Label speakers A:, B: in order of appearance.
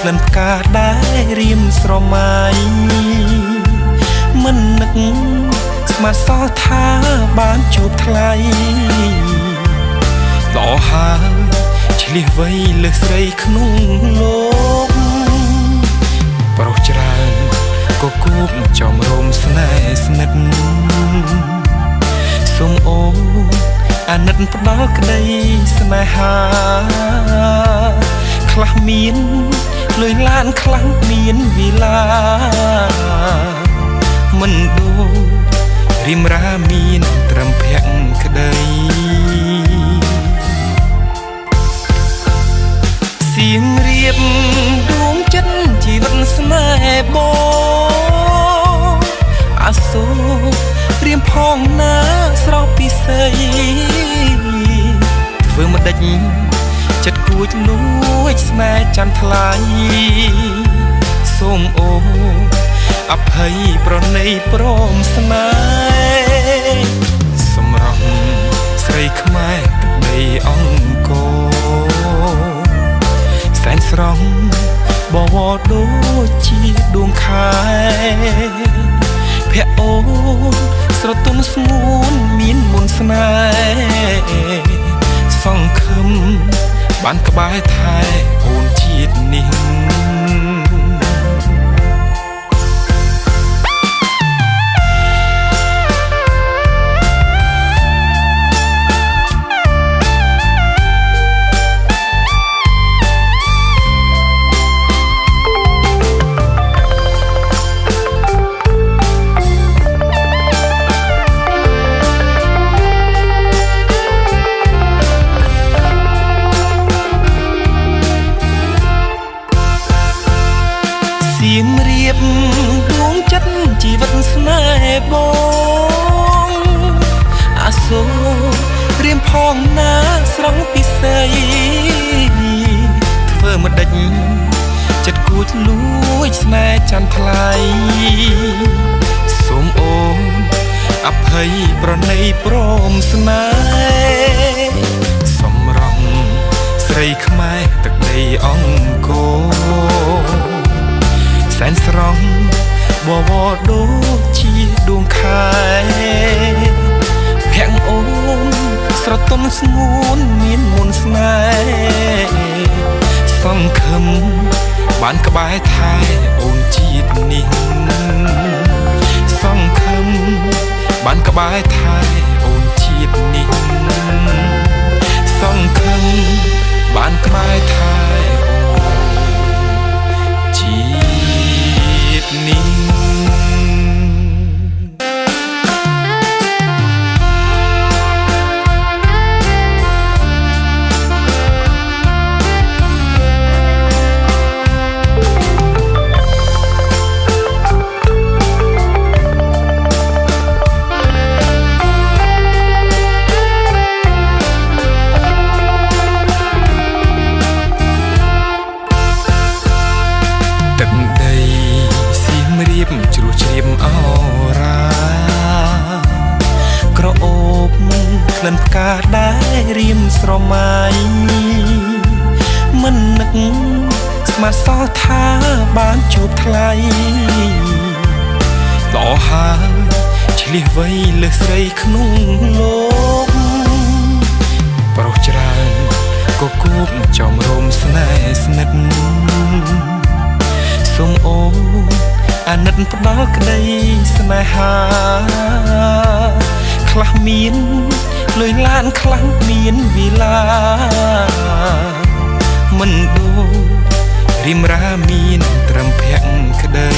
A: ក្លិនផ្កាដែលរៀមស្រមៃមិននឹកស្មានសោះថាបានជួបថ្លៃល្អហើយឆ្លៀសវៃលើស្រីក្នុងលោកប្រុសច្រើនក៏គូបចំរោមស្នេហ៍ស្និទ្ធសូមអូនអាណិតផ្ដល់ក្តីស្នេហាខ្លះមានលុយឡានខ្លះមានវិឡាមិនដូចរិមរាមានត្រឹមភក្តីសៀមរាបដួងចិត្តជីវិតស្នេហ៍បងអាសូររៀមផងណាស្រោបពិសីធ្វើមិនដេចចិត្តគួចលួចស្នេហ៍ចាំថ្លៃសូមអូអភ័យប្រណីព្រមស្នេហ៍សម្រាប់ស្រីខ្មែរទឹកដីអង្គរសែនស្រស់បវរដូចជាដួងខែភ័ក្រអូនស្រទន់ស្ងួនមានមុនស្នេហ៍សង្ឃឹមបានក្បែរថែអូនជាតិនេះសៀមរាបដួងចិត្តជីវិតស្នេហ៍បងអាសូររៀមផងណាស្រង់ពិសីធ្វើមិនដេចចិត្តគួចលួចស្នេហ៍ចាំថ្លៃសូមអូនអភ័យប្រណីព្រមស្នេហ៍សម្រងស្រីខ្មែរទឹកដីអង្គរសែនស្រស់បវរដូចជាដួងខែភ័ក្រអូនស្រទន់ស្ងួនមានមុនស្នេហ៍សង្ឃឹមបានក្បែរថែអូនជាតិនេះសង្ឃឹមបានក្បែរថែអូនជាតិនេះសង្ឃឹមបានក្បែរថែនេះទឹកដីសៀមរាបជ្រោះជ្រាបអរាក្រអូបក្លិនផ្កាដែលរៀមស្រមៃមិននឹកស្មានសោះថាបានជួបថ្លៃល្អហើយឆ្លៀសវៃលើស្រីក្នុងលោកប្រុសច្រើនក៏គូបចំរោមស្នេហ៍ស្និទ្ធសូមអូនអាណិតផ្ដល់ក្តីស្នេហាខ្លះមានលុយឡានខ្លះមានវិឡាមិនដូចរិមរាមានត្រឹមភក្តី